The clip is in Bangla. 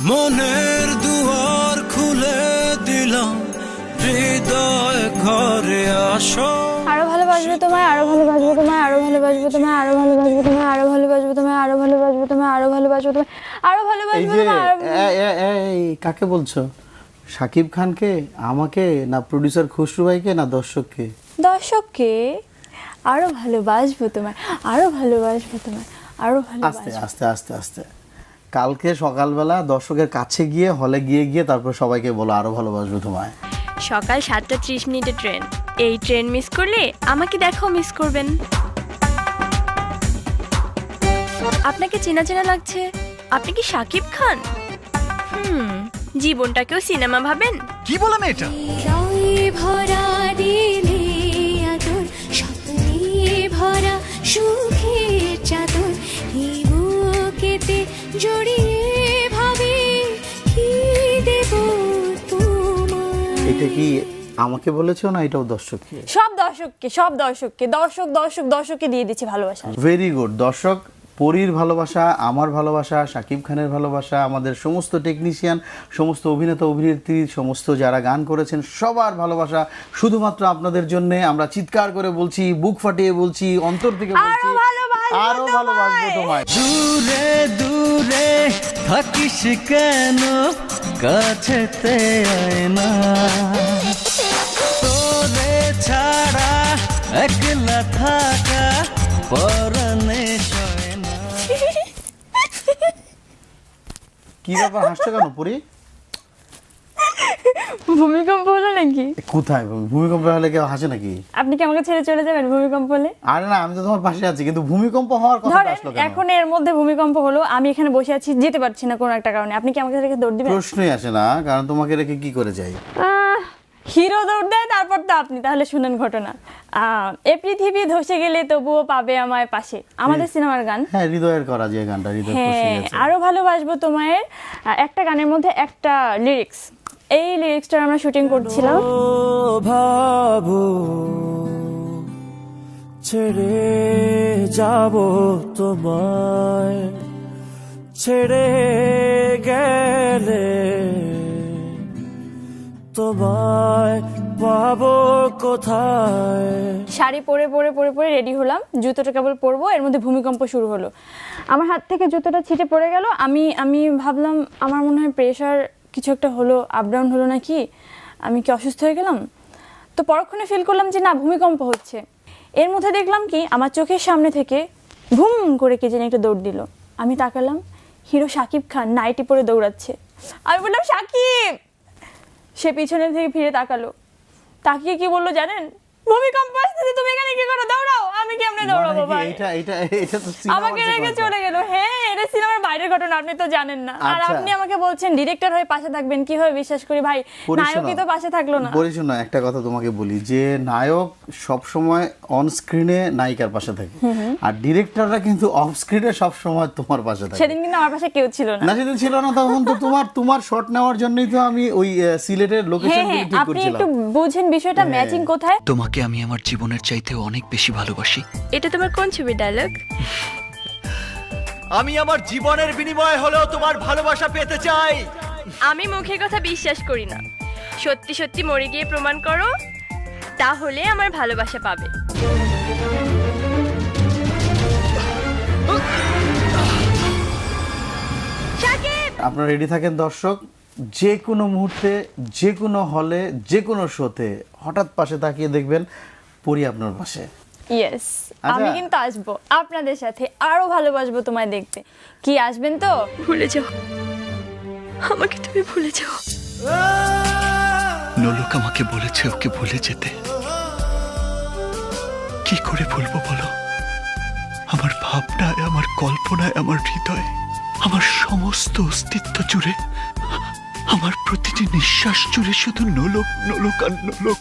মনের দুয়ার খুলে দিলাম, হৃদয় ঘরে আসো। আরো ভালোবাসবো তোমায়, আরো ভালোবাসবো তোমায়, আরো ভালোবাসবো তোমায়, আরো ভালোবাসবো তোমায়, আরো ভালোবাসবো তোমায়, আরো ভালোবাসবো তোমায়, আরো ভালোবাসবো তোমায়, আরো ভালোবাসবো তোমায়। এই কাকে বলছো? শাকিব খানকে, আমাকে, না প্রোডিউসার খুশরু ভাইকে, না দর্শককে? দর্শককে। আরো ভালোবাসবো তোমায়, আরো ভালোবাসবো তোমায়, আরো আস্তে ভালোবাসবো। আস্তে আস্তে আস্তে কালকে সকালবেলা দর্শকের কাছে গিয়ে, হলে গিয়ে তারপর সবাইকে বলো আরো ভালোবাসবো তোমায়। সকাল 7:30 ট্রেন। এই ট্রেন মিস করলে আমাকে দেখাও মিস করবেন। আপনাকে চেনা চেনা লাগছে। আপনি কি শাকিব খান? জীবনটাকেও সিনেমা ভাবেন? কি বলে মেয়েটা? ভরা দিলে আদর, স্বপ্নে ভরা সুখের চাদর, এই বুকেতে জড়িয়ে ভাবে কি দেব তোমায়। এটা কি আমাকে বলেছো, না এটাও দর্শককে? সব দর্শককে, সব দর্শককে, দর্শককে দিয়ে দিচ্ছে ভালোবাসা। Very good. দর্শক, পরীর ভালোবাসা, আমার ভালোবাসা, শাকিব খানের ভালোবাসা, আমাদের সমস্ত টেকনিশিয়ান, সমস্ত অভিনেতা অভিনেত্রী, সমস্ত যারা গান করেছেন, সবার ভালোবাসা শুধুমাত্র আপনাদের জন্য। আমরা চিৎকার করে বলছি, বুক ফাটিয়ে বলছি, অন্তর থেকে বলছি আরো ভালোবাসবো তোমায়। দূরে দূরে থাকিস কেন, কাছেতে আয় না, তোরে ছাড়া একলা থাকা পরনে সয় না। কি ব্যাপার, হাসছো কেন পরী? ভূমিকম্প হলো নাকি? কোথায় ভূমিকম্প হলে কেউ হাসে নাকি? আপনি কি আমাকে ছেড়ে চলে যাবেন ভূমিকম্প হলে? আরে না, আমি তো তোমার পাশে আছি, কিন্তু ভূমিকম্প হওয়ার কথা ধরেন আসলো কেন? এখন এর মধ্যে ভূমিকম্প হলো, আমি এখানে বসে আছি, যেতে পারছি না কোনো একটা কারণে, আপনি কি আমাকে রেখে দৌড় দিবেন? প্রশ্নই আসে না, কারণ তোমাকে রেখে কি করে যাই? হিরো দৌড় দেয়, তারপর তো আপনি। তাহলে শুনেন ঘটনা। এ পৃথিবী ধসে গেলে তবুও পাবে আমায় পাশে, আমাদের সিনেমার গান। হ্যাঁ, হৃদয়ের করা যে গানটা, হৃদয় খুশি হ্যাঁ, গেছে। আরো ভালোবাসবো তোমায় একটা গানের মধ্যে একটা লিরিক্স, এই লিরিক্সটা আমরা শুটিং করছিলাম। ও ভাবো ছেড়ে যাব তোমায়, ছেড়ে গেলে তোমায় পাবো কোথায়। শাড়ি পরে রেডি হলাম, জুতোটা কেবল পরবো, এর মধ্যে ভূমিকম্প শুরু হলো। আমার হাত থেকে জুতোটা ছিটে পড়ে গেল। আমি ভাবলাম আমার মনে হয় প্রেশার কিছু একটা হলো, আপ ডাউন হলো নাকি, আমি কি অসুস্থ হয়ে গেলাম? তো পরক্ষণে ফিল করলাম যে না, ভূমিকম্প হচ্ছে। এর মধ্যে দেখলাম কি আমার চোখের সামনে থেকে ভুম করে কে যেন একটা দৌড় দিল। আমি তাকালাম, হিরো শাকিব খান নাইটি পরে দৌড়াচ্ছে। আমি বললাম শাকিব। সে পিছনে থেকে ফিরে তাকালো, তাকিয়ে কি বললো জানেন? ভূমিকম্প আসছে, তুমি এখানে কি করো, দৌড়াও। আমি কেমনে দৌড়াবো ভাই? এটা তো সিনেমার আমাকে রেখে চলে গেল। হ্যাঁ, এটা সিনেমার বাইরের ঘটনা, আপনি তো জানেন না। আর আচ্ছা। আপনি আমাকে বলছেন ডিরেক্টর হয়ে পাশে থাকবেন, কিভাবে বিশ্বাস করি ভাই? নায়কই তো পাশে থাকলো না। বলিস না, একটা কথা তোমাকে বলি, যে নায়ক সব সময় অন স্ক্রিনে নায়িকার পাশে থাকে, আর ডিরেক্টররা কিন্তু অফ স্ক্রিনে সব সময় তোমার পাশে থাকে। সেদিন কিন্তু আমার পাশে কেউ ছিল না। না, সেদিন ছিল না, তখন তো তোমার শট নেওয়ার জন্যই তো আমি ওই সিলেটের লোকেশন হ্যাঁ, ঠিক আপনি করছিলাম। একটু বুঝেন বিষয়টা, ম্যাচিং কোথায়। তোমাকে আমি আমার জীবনের চাইতেও অনেক বেশি ভালোবাসি। এটা তোমার কোন ছবির ডায়লগ? আমি আমার জীবনের বিনিময়ে হলেও তোমার ভালোবাসা পেতে চাই। আমি মুখের কথা বিশ্বাস করি না, সত্যি সত্যি মরে গিয়ে প্রমাণ করো, তাহলে আমার ভালোবাসা পাবে। আপনারা রেডি থাকেন দর্শক, যে কোনো মুহূর্তে, যে কোনো হলে, যে কোনো শোতে হঠাৎ পাশে তাকিয়ে দেখবেন পরি আপনার পাশে। ইয়েস, আচ্ছা। আমি কিন্তু আসবো আপনাদের সাথে, আরো ভালোবাসবো তোমায় দেখতে। কি আসবেন তো? ভুলে যাও আমাকে, তুমি ভুলে যাও। নোলক আমাকে বলেছে ওকে ভুলে যেতে। কি করে ভুলবো বলো? আমার ভাবনায়, আমার কল্পনায়, আমার হৃদয়ে, আমার সমস্ত অস্তিত্ব জুড়ে, আমার প্রতিটি নিঃশ্বাস জুড়ে শুধু নোলক, নোলক আর নোলক।